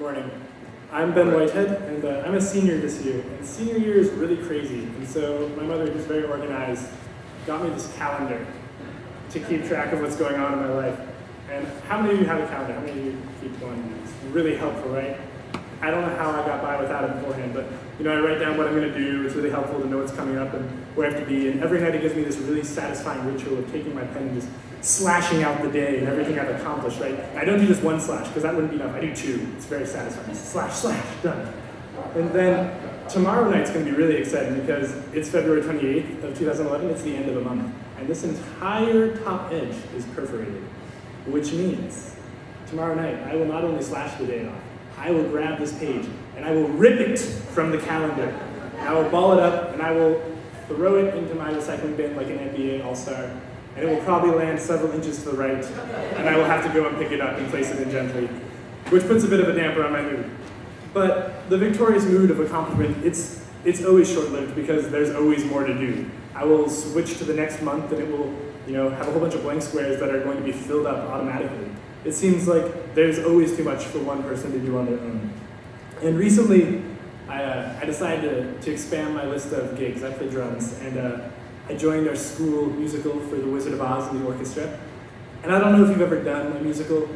morning. I'm Ben Whitehead, and I'm a senior this year. And senior year is really crazy. And so my mother, who's very organized, got me this calendar to keep track of what's going on in my life. And how many of you have a calendar? How many of you keep one? It's really helpful, right? I don't know how I got by without it beforehand, but I write down what I'm going to do. It's really helpful to know what's coming up and where I have to be. And every night it gives me this really satisfying ritual of taking my pen and just slashing out the day and everything I've accomplished, right? I don't do just one slash, because that wouldn't be enough. I do two. It's very satisfying. Slash, slash, done. And then tomorrow night's going to be really exciting because it's February 28th of 2011. It's the end of a month. And this entire top edge is perforated, which means tomorrow night I will not only slash the day off, I will grab this page and I will rip it from the calendar. I will ball it up and I will throw it into my recycling bin like an NBA All-Star. And it will probably land several inches to the right, and I will have to go and pick it up and place it in gently, which puts a bit of a damper on my mood. But the victorious mood of accomplishment, it's always short-lived because there's always more to do. I will switch to the next month and it will have a whole bunch of blank squares that are going to be filled up automatically. It seems like there's always too much for one person to do on their own. And recently, I decided to expand my list of gigs. I play drums, and I joined our school musical for The Wizard of Oz in the orchestra. And I don't know if you've ever done a musical,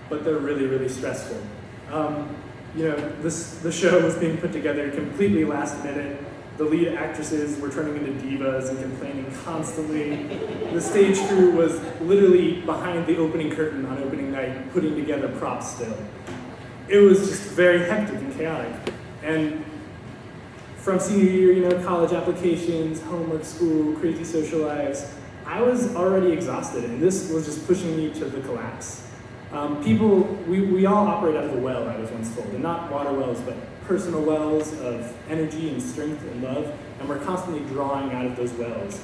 but they're really, really stressful. The show was being put together completely last minute. The lead actresses were turning into divas and complaining constantly. The stage crew was literally behind the opening curtain on opening night, putting together props still. It was just very hectic and chaotic. And from senior year, college applications, homework, school, crazy social lives, I was already exhausted, and this was just pushing me to the collapse. We all operate out of a well, I was once told, and not water wells, but personal wells of energy and strength and love, and we're constantly drawing out of those wells.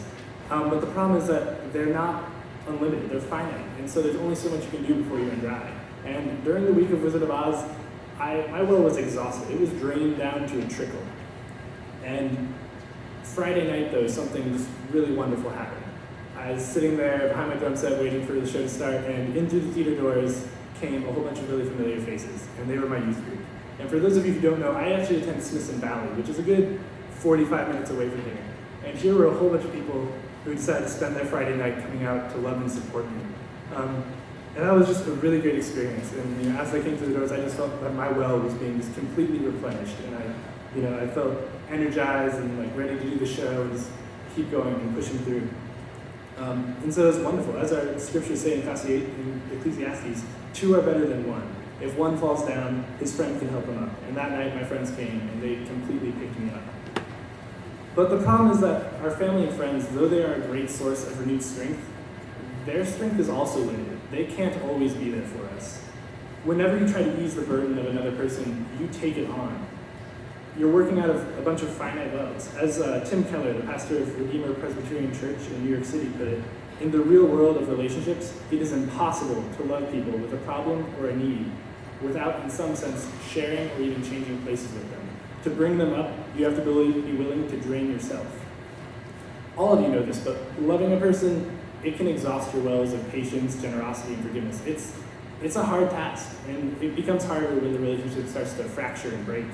But the problem is that they're not unlimited, they're finite, and so there's only so much you can do before you run dry. And during the week of Wizard of Oz, my well was exhausted. It was drained down to a trickle. And Friday night, though, something just really wonderful happened. I was sitting there behind my drum set waiting for the show to start, and into the theater doors came a whole bunch of really familiar faces, and they were my youth group. And for those of you who don't know, I actually attend Smithson Valley, which is a good 45 minutes away from here. And here were a whole bunch of people who decided to spend their Friday night coming out to love and support me. And that was just a really great experience. And as I came through the doors, I just felt that my well was being just completely replenished, and I felt energized and ready to do the show and just keep going and pushing through. And so it was wonderful. As our scriptures say in Ecclesiastes, two are better than one. If one falls down, his friend can help him up. And that night my friends came and they completely picked me up. But the problem is that our family and friends, though they are a great source of renewed strength, their strength is also limited. They can't always be there for us. Whenever you try to ease the burden of another person, you take it on. You're working out of a bunch of finite wells. As Tim Keller, the pastor of Redeemer Presbyterian Church in New York City, put it, in the real world of relationships, it is impossible to love people with a problem or a need without, in some sense, sharing or even changing places with them. To bring them up, you have to be willing to drain yourself. All of you know this, but loving a person, it can exhaust your wells of patience, generosity, and forgiveness. It's a hard task, and it becomes harder when the relationship starts to fracture and break.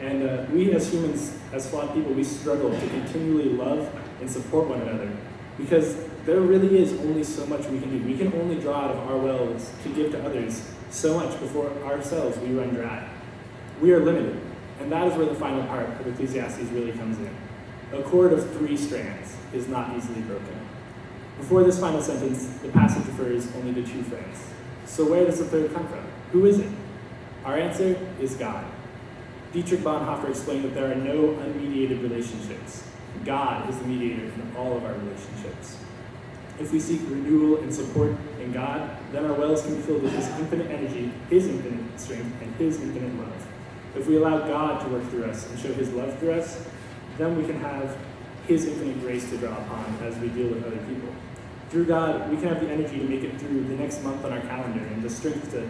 And we as humans, as flawed people, we struggle to continually love and support one another because there really is only so much we can do. We can only draw out of our wells to give to others so much before ourselves we run dry. We are limited, and that is where the final part of Ecclesiastes really comes in. A cord of 3 strands is not easily broken. Before this final sentence, the passage refers only to 2 friends. So where does the third come from? Who is it? Our answer is God. Dietrich Bonhoeffer explained that there are no unmediated relationships. God is the mediator in all of our relationships. If we seek renewal and support in God, then our wells can be filled with His infinite energy, His infinite strength, and His infinite love. If we allow God to work through us and show His love through us, then we can have His infinite grace to draw upon as we deal with other people. Through God, we can have the energy to make it through the next month on our calendar and the strength to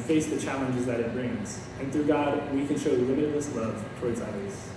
face the challenges that it brings. And through God, we can show limitless love towards others.